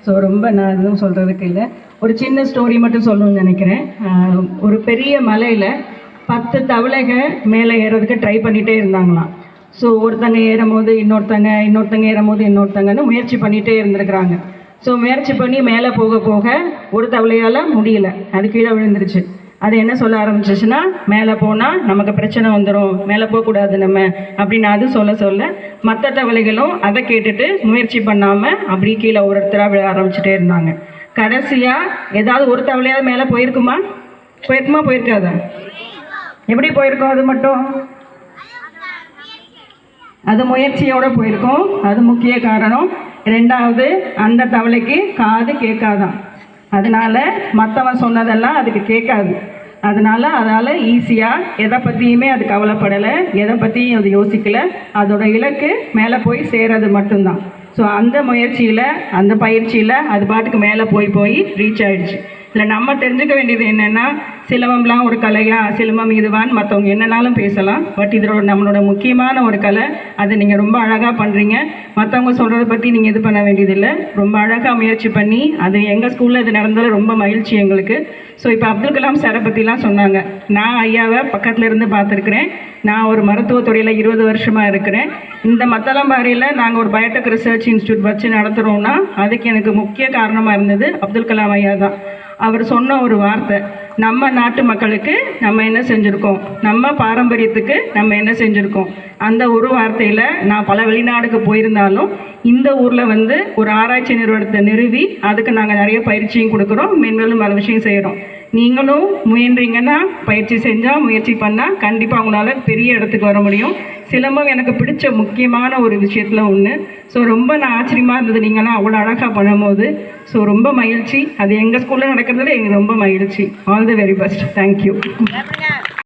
So ரொம்ப நான் எதுவும் சொல்கிறதுக்கு இல்லை. ஒரு சின்ன ஸ்டோரி மட்டும் சொல்லணும்னு நினைக்கிறேன். ஒரு பெரிய மலையில் 10 தவளைகள் மேலே ஏறதுக்கு ட்ரை பண்ணிகிட்டே இருந்தாங்களாம். ஸோ ஒருத்தங்க ஏறும்போது இன்னொருத்தங்க ஏறும்போது இன்னொருத்தங்கன்னு முயற்சி பண்ணிகிட்டே இருந்திருக்கிறாங்க. ஸோ முயற்சி பண்ணி மேலே போக போக ஒரு தவளையால் முடியல, அது கீழே விழுந்துருச்சு. அது என்ன சொல்ல ஆரம்பிச்சிச்சுன்னா, மேலே போனால் நமக்கு பிரச்சனை வந்துடும், மேலே போகக்கூடாது நம்ம அப்படின்னு அது சொல்ல மற்ற தவளைகளும் அதை கேட்டுட்டு முயற்சி பண்ணாமல் அப்படி கீழே ஒருத்தராக விழ ஆரம்பிச்சுட்டே இருந்தாங்க. கடைசியாக ஏதாவது ஒரு தவளையாவது மேலே போயிருக்குமா? போயிருக்காதா? எப்படி போயிருக்கோம்? அது மட்டும் அது முயற்சியோடு போயிருக்கோம். அது முக்கிய காரணம். ரெண்டாவது, அந்த தவளைக்கு காது கேட்காதான், அதனால் மற்றவன் சொன்னதெல்லாம் அதுக்கு கேட்காது. அதால் ஈஸியாக எதை பற்றியுமே அது கவலைப்படலை, எதை பற்றியும் அது யோசிக்கலை. அதோட இலக்கு மேலே போய் சேரது மட்டும்தான். ஸோ அந்த முயற்சியில், அந்த பயிற்சியில் அது பாட்டுக்கு மேலே போய் ரீச் ஆகிடுச்சு. இல்லை நம்ம தெரிஞ்சுக்க வேண்டியது என்னென்னா, சிலம்பம்லாம் ஒரு கலையா, சிலம்பம் இதுவான்னு மற்றவங்க என்னன்னாலும் பேசலாம். பட் இதோட நம்மளோட முக்கியமான ஒரு கலை. அதை நீங்கள் ரொம்ப அழகாக பண்ணுறீங்க. மற்றவங்க சொல்கிறத பற்றி நீங்கள் இது பண்ண வேண்டியதில்லை. ரொம்ப அழகாக முயற்சி பண்ணி அது எங்கள் ஸ்கூலில் இது நடந்தாலும் ரொம்ப மகிழ்ச்சி எங்களுக்கு. ஸோ இப்போ அப்துல் கலாம் சாரை பற்றிலாம் சொன்னாங்க. நான் ஐயாவை பக்கத்தில் இருந்து பார்த்துருக்குறேன். நான் ஒரு மருத்துவத்துறையில் 20 வருஷமாக இருக்கிறேன். இந்த மத்தளம்பாறையில் நாங்கள் ஒரு பயோடெக் ரிசர்ச் இன்ஸ்டியூட் வச்சு நடத்துகிறோன்னா அதுக்கு எனக்கு முக்கிய காரணமாக இருந்தது அப்துல் கலாம் ஐயா தான். அவர் சொன்ன ஒரு வார்த்தை, நம்ம நாட்டு மக்களுக்கு நம்ம என்ன செஞ்சுருக்கோம், நம்ம பாரம்பரியத்துக்கு நம்ம என்ன செஞ்சுருக்கோம். அந்த ஒரு வார்த்தையில் நான் பல வெளிநாடுக்கு போயிருந்தாலும் இந்த ஊரில் ஒரு ஆராய்ச்சி நிறுவனத்தை நிறுவி அதுக்கு நாங்கள் நிறைய பயிற்சியும் கொடுக்குறோம், மேன்மேலும் பல விஷயம் செய்கிறோம். நீங்களும் முயன்றீங்கன்னா, பயிற்சி செஞ்சால், முயற்சி பண்ணால் கண்டிப்பாக உங்களால் பெரிய இடத்துக்கு வர முடியும். சிலம்பம் எனக்கு பிடிச்ச முக்கியமான ஒரு விஷயத்தில் ஒன்று. ஸோ ரொம்ப நான் ஆச்சரியமாக இருந்தது நீங்களாம் அவ்வளோ அழகாக பண்ணும்போது. ஸோ ரொம்ப மகிழ்ச்சி. அது எங்கள் ஸ்கூலில் நடக்கிறதுல எங்களுக்கு ரொம்ப மகிழ்ச்சி. All the very best. Thank you.